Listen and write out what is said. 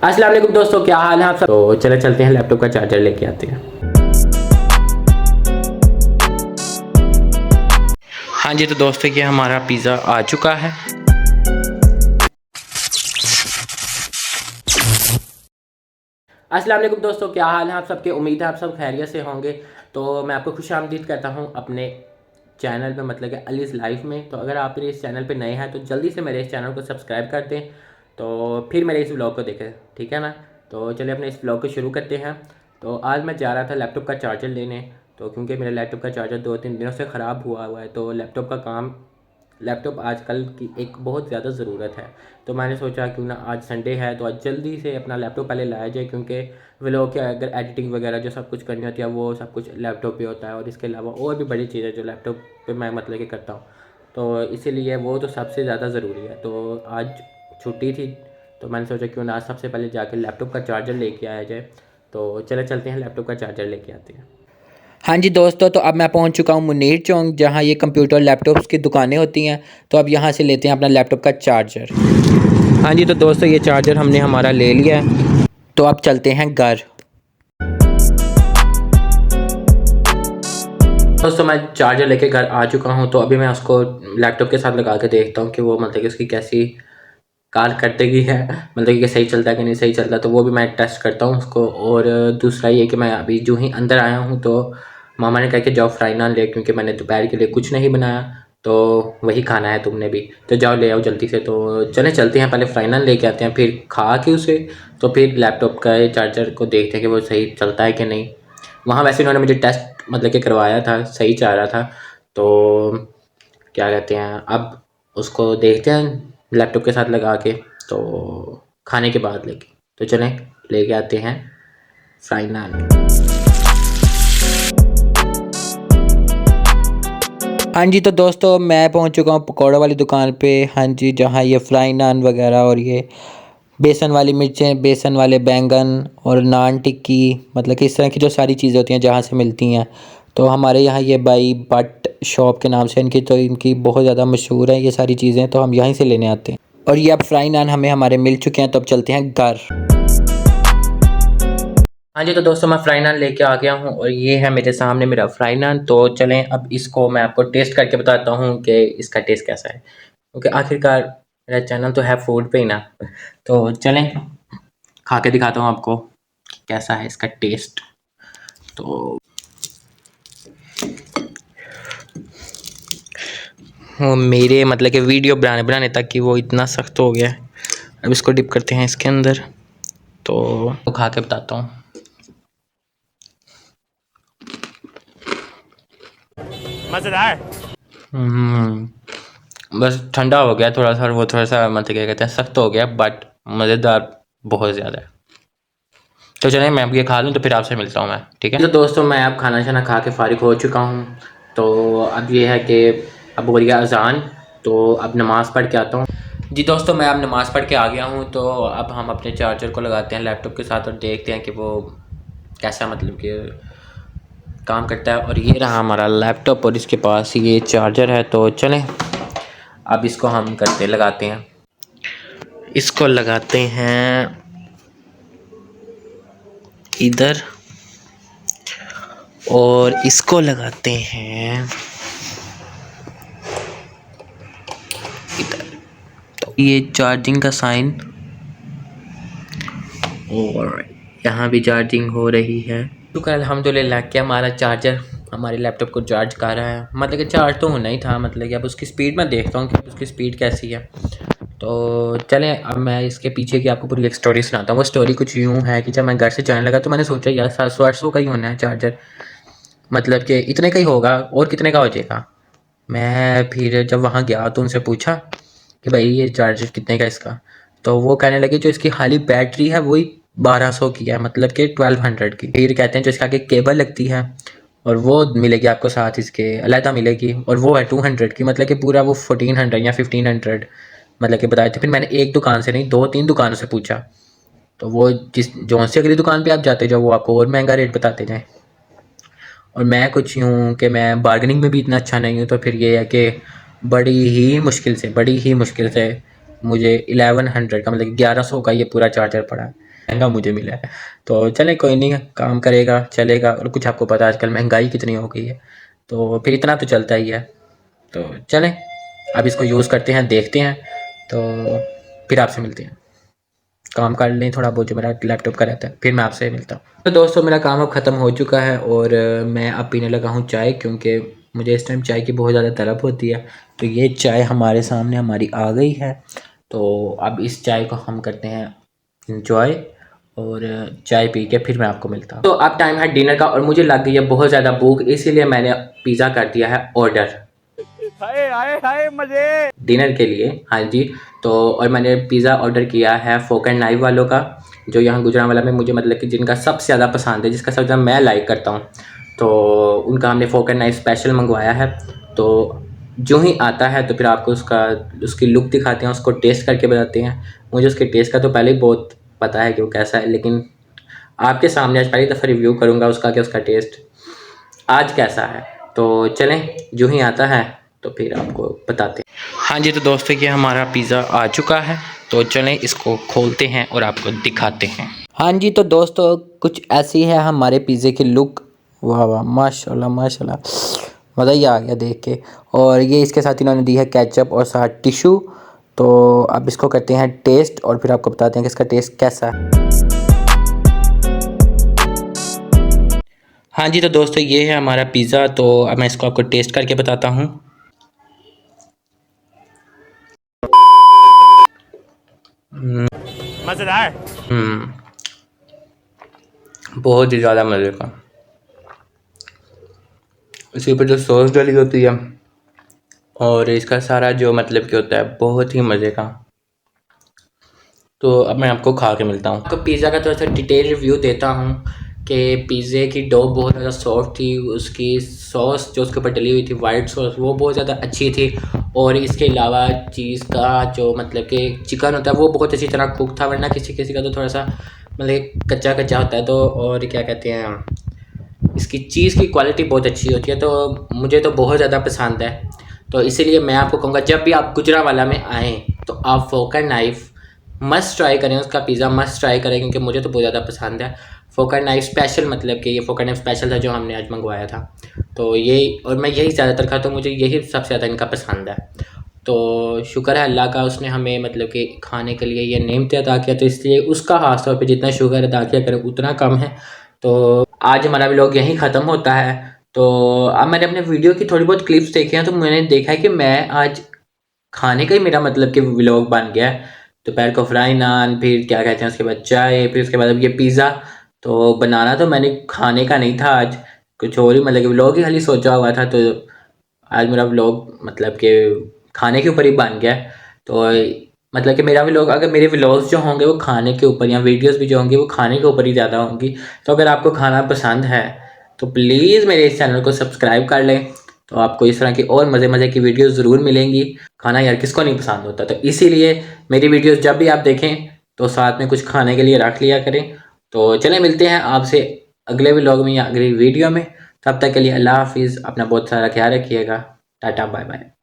अस्सलाम वालेकुम दोस्तों, क्या हाल है आप सब। तो चले चलते हैं लैपटॉप का चार्जर लेके आते हैं। हाँ जी, तो दोस्तों ये हमारा पिज़्ज़ा आ चुका है। अस्सलाम वालेकुम दोस्तों, क्या हाल है आप सबके। उम्मीद है आप सब खैरियत से होंगे। तो मैं आपको खुश आमदीद कहता हूँ अपने चैनल पे, मतलब कि अलीज़ लाइफ में। तो अगर आप मेरे इस चैनल पे नए हैं तो जल्दी से मेरे इस चैनल को सब्सक्राइब कर दें, तो फिर मेरे इस ब्लॉग को देखें, ठीक है ना। तो चलिए अपने इस ब्लॉग को शुरू करते हैं। तो आज मैं जा रहा था लैपटॉप का चार्जर लेने, तो क्योंकि मेरा लैपटॉप का चार्जर 2-3 दिनों से ख़राब हुआ है, तो लैपटॉप आजकल की एक बहुत ज़्यादा ज़रूरत है। तो मैंने सोचा क्यों ना आज संडे है तो आज जल्दी से अपना लैपटॉप पहले लाया जाए, क्योंकि व्लॉग के अगर एडिटिंग वगैरह जो सब कुछ करनी होती है वो सब कुछ लैपटॉप पे होता है, और इसके अलावा और भी बड़ी चीज़ें जो लैपटॉप पे मैं मतलब कि करता हूँ, तो इसीलिए वो तो सबसे ज़्यादा ज़रूरी है। तो आज छुट्टी थी तो मैंने सोचा क्यों ना आज सबसे पहले जाकर लैपटॉप का चार्जर लेके आया जाए। तो चले चलते हैं लैपटॉप का चार्जर लेके आते हैं। हाँ जी दोस्तों, तो अब मैं पहुंच चुका हूं मुनीर चौक, जहां ये कंप्यूटर लैपटॉप्स की दुकानें होती हैं। तो अब यहां से लेते हैं अपना लैपटॉप का चार्जर। हाँ जी, तो दोस्तों ये चार्जर हमने हमारा ले लिया है, तो अब चलते हैं घर। दोस्तों मैं चार्जर लेके घर आ चुका हूं, तो अभी मैं उसको लैपटॉप के साथ लगा के देखता हूं कि वो मतलब कि उसकी कैसी कारकर्दगी है, मतलब कि सही चलता है कि नहीं सही चलता। तो वो भी मैं टेस्ट करता हूँ उसको। और दूसरा ये कि मैं अभी जो ही अंदर आया हूँ तो मामा ने कहा कि जाओ फ्राई नान ले, क्योंकि मैंने दोपहर के लिए कुछ नहीं बनाया, तो वही खाना है तुमने भी, तो जाओ ले आओ जल्दी से। तो चलते हैं पहले फ्राई नान लेके आते हैं, फिर खा के उसे तो फिर लैपटॉप का चार्जर को देखते हैं कि वो सही चलता है कि नहीं। वहाँ वैसे उन्होंने मुझे टेस्ट मतलब कि करवाया था, सही चाह रहा था। तो क्या कहते हैं, अब उसको देखते हैं लैपटॉप के साथ लगा के, तो खाने के बाद लेके तो चलें लेके आते हैं फ्राई नान। हाँ जी, तो दोस्तों मैं पहुंच चुका हूँ पकौड़े वाली दुकान पे। हाँ जी, जहाँ ये फ्राई नान वगैरह और ये बेसन वाली मिर्चें, बेसन वाले बैंगन और नान टिक्की, मतलब कि इस तरह की जो सारी चीज़ें होती हैं जहाँ से मिलती हैं। तो हमारे यहाँ ये भाई भट्ट शॉप के नाम से इनकी बहुत ज़्यादा मशहूर है ये सारी चीज़ें, तो हम यहीं से लेने आते हैं। और ये अब फ्राई नान हमें हमारे मिल चुके हैं, तो अब चलते हैं घर। हाँ जी, तो दोस्तों मैं फ्राई नान लेके आ गया हूँ और ये है मेरे सामने मेरा फ्राई नान। तो चलें अब इसको मैं आपको टेस्ट करके बताता हूँ कि इसका टेस्ट कैसा है, क्योंकि आखिरकार मेरा चैनल तो है फूड पे ही ना। तो चलें खा के दिखाता हूँ आपको कैसा है इसका टेस्ट। तो वो मेरे मतलब कि वीडियो बनाने तक कि वो इतना सख्त हो गया है। अब इसको डिप करते हैं इसके अंदर, तो खा के बताता हूँ। मज़ेदार। बस ठंडा हो गया थोड़ा सा, वो थोड़ा सा मतलब क्या कहते हैं सख्त हो गया, बट मज़ेदार बहुत ज़्यादा है। तो चलिए मैं अब ये खा लूँ तो फिर आपसे मिलता हूँ मैं, ठीक है। तो दोस्तों मैं अब खाना शाना खा के फारिग हो चुका हूँ। तो अब ये है कि अब हो रही है अज़ान, तो अब नमाज़ पढ़ के आता हूँ। जी दोस्तों मैं अब नमाज़ पढ़ के आ गया हूँ। तो अब हम अपने चार्जर को लगाते हैं लैपटॉप के साथ और देखते हैं कि वो कैसा मतलब कि काम करता है। और ये रहा हमारा लैपटॉप और इसके पास ये चार्जर है। तो चलें अब इसको हम लगाते हैं, इसको लगाते हैं इधर और इसको लगाते हैं इधर। तो ये चार्जिंग का साइन, और यहाँ भी चार्जिंग हो रही है। तो अल्हम्दुलिल्लाह कि हमारा चार्जर हमारे लैपटॉप को चार्ज कर रहा है, मतलब कि चार्ज तो होना ही था, मतलब कि अब उसकी स्पीड मैं देखता हूँ कि उसकी स्पीड कैसी है। तो चलें अब मैं इसके पीछे की आपको पूरी एक स्टोरी सुनाता हूँ। वो स्टोरी कुछ यूँ है कि जब मैं घर से जाने लगा तो मैंने सोचा यार 700-800 का ही होना है चार्जर, मतलब कि इतने का ही होगा और कितने का हो जाएगा। मैं फिर जब वहाँ गया तो उनसे पूछा कि भाई ये चार्जर कितने का इसका, तो वो कहने लगे जो इसकी खाली बैटरी है वही 1200 की है, मतलब कि 1200 की। फिर कहते हैं जो इसका आगे केबल लगती है और वो मिलेगी आपको साथ इसके अलहदा मिलेगी, और वो है 200 की, मतलब कि पूरा वो 1400 या 1500 मतलब कि बताए थे। फिर मैंने एक दुकान से नहीं 2-3 दुकानों से पूछा, तो वो जिस जौन सी अगली दुकान पे आप जाते जाओ वो आपको और महंगा रेट बताते जाएँ। और मैं कुछ यूँ कि मैं बार्गेनिंग में भी इतना अच्छा नहीं हूँ, तो फिर ये है कि बड़ी ही मुश्किल से मुझे 1100 का मतलब 1100 का ये पूरा चार्जर पड़ा। महंगा मुझे मिला है। तो चले कोई नहीं, काम करेगा चलेगा। और कुछ आपको पता है आजकल महंगाई कितनी हो गई है, तो फिर इतना तो चलता ही है। तो चलें अब इसको यूज़ करते हैं, देखते हैं, तो फिर आपसे मिलते हैं। काम कर लें थोड़ा बहुत जो मेरा लैपटॉप का रहता है, फिर मैं आपसे मिलता हूँ। तो दोस्तों मेरा काम अब ख़त्म हो चुका है और मैं अब पीने लगा हूँ चाय, क्योंकि मुझे इस टाइम चाय की बहुत ज़्यादा तलब होती है। तो ये चाय हमारे सामने हमारी आ गई है, तो अब इस चाय को हम करते हैं इंजॉय, और चाय पी के फिर मैं आपको मिलता हूँ। तो अब टाइम है डिनर का और मुझे लग गई है बहुत ज़्यादा भूख, इसीलिए मैंने पिज़्ज़ा कर दिया है ऑर्डर मजे डिनर के लिए। हाँ जी, तो और मैंने पिज़्ज़ा ऑर्डर किया है फोक एंड नाइफ वालों का, जो यहाँ गुजरांवाला में मुझे मतलब कि जिनका सबसे ज़्यादा पसंद है, जिसका सबसे ज़्यादा मैं लाइक करता हूँ। तो उनका हमने फोक एंड नाइफ स्पेशल मंगवाया है। तो जो ही आता है तो फिर आपको उसकी लुक दिखाते हैं, उसको टेस्ट करके बताते हैं। मुझे उसके टेस्ट का तो पहले ही बहुत पता है कि वो कैसा है, लेकिन आपके सामने आज पहली दफ़ा रिव्यू करूँगा उसका कि उसका टेस्ट आज कैसा है। तो चलें जो ही आता है तो फिर आपको बताते हैं। हाँ जी, तो दोस्तों ये हमारा पिज़्ज़ा आ चुका है, तो चलें इसको खोलते हैं और आपको दिखाते हैं। हाँ जी, तो दोस्तों कुछ ऐसी है हमारे पिज़्ज़े की लुक। वाह वाह, माशाल्लाह माशाल्लाह, मज़ा ही आ गया देख के। और ये इसके साथ इन्होंने दी है केचप और साथ टिशू। तो अब इसको करते हैं टेस्ट और फिर आपको बताते हैं कि इसका टेस्ट कैसा है। हाँ जी, तो दोस्तों ये है हमारा पिज़्ज़ा, तो अब मैं इसको आपको टेस्ट करके बताता हूँ। मजेदार। बहुत ही ज़्यादा मज़े का। इसके ऊपर जो सॉस डाली होती है और इसका सारा जो मतलब कि होता है बहुत ही मज़े का। तो अब मैं आपको खा के मिलता हूँ। तो पिज़्ज़ा का थोड़ा सा डिटेल रिव्यू देता हूँ कि पिज़्ज़े की डो बहुत ज़्यादा सॉफ्ट थी, उसकी सॉस जो उसके ऊपर डली हुई थी वाइट सॉस वो बहुत ज़्यादा अच्छी थी, और इसके अलावा चीज़ का जो मतलब कि चिकन होता है वो बहुत अच्छी तरह कुक था, वरना किसी किसी का तो थोड़ा सा मतलब कच्चा कच्चा होता है। तो और क्या कहते हैं, इसकी चीज़ की क्वालिटी बहुत अच्छी होती है, तो मुझे तो बहुत ज़्यादा पसंद है। तो इसीलिए मैं आपको कहूँगा जब भी आप गुजरांवाला में आएँ तो आप फोक एंड नाइफ मस्ट ट्राई करें, उसका पिज़्ज़ा मस्ट ट्राई करें, क्योंकि मुझे तो बहुत ज़्यादा पसंद है। फोक एंड नाइफ स्पेशल मतलब कि ये फोक एंड नाइफ स्पेशल था जो हमने आज मंगवाया था। तो यही, और मैं यही ज़्यादातर खाता हूँ, मुझे यही सबसे ज़्यादा इनका पसंद है। तो शुक्र है अल्लाह का, उसने हमें मतलब कि खाने के लिए ये नेमत अदा किया, तो इसलिए उसका ख़ास तौर पे जितना शुक्र अदा किया करें उतना कम है। तो आज हमारा व्लॉग यहीं ख़त्म होता है। तो अब मैंने अपने वीडियो की थोड़ी बहुत क्लिप्स देखी हैं, तो मैंने देखा है कि मैं आज खाने का ही मेरा मतलब कि व्लॉग बन गया है। दोपहर को फ्राई नान, फिर क्या कहते हैं उसके बाद चाय, फिर उसके बाद अब ये पिज़्ज़ा। तो बनाना तो मैंने खाने का नहीं था आज, कुछ और ही मतलब कि व्लॉग ही खाली सोचा हुआ था। तो आज मेरा व्लॉग मतलब कि खाने के ऊपर ही बन गया। तो मतलब कि मेरा व्लॉग, अगर मेरे व्लॉग्स जो होंगे वो खाने के ऊपर, या वीडियोस भी जो होंगी वो खाने के ऊपर ही ज़्यादा होंगी। तो अगर आपको खाना पसंद है तो प्लीज़ मेरे इस चैनल को सब्सक्राइब कर लें, तो आपको इस तरह की और मज़े मज़े की वीडियोस ज़रूर मिलेंगी। खाना यार किसको नहीं पसंद होता, तो इसीलिए मेरी वीडियोस जब भी आप देखें तो साथ में कुछ खाने के लिए रख लिया करें। तो चलें मिलते हैं आपसे अगले व्लॉग में या अगली वीडियो में। तब तक के लिए अल्लाह हाफिज़, अपना बहुत सारा ख्याल रखिएगा। Tata bye bye.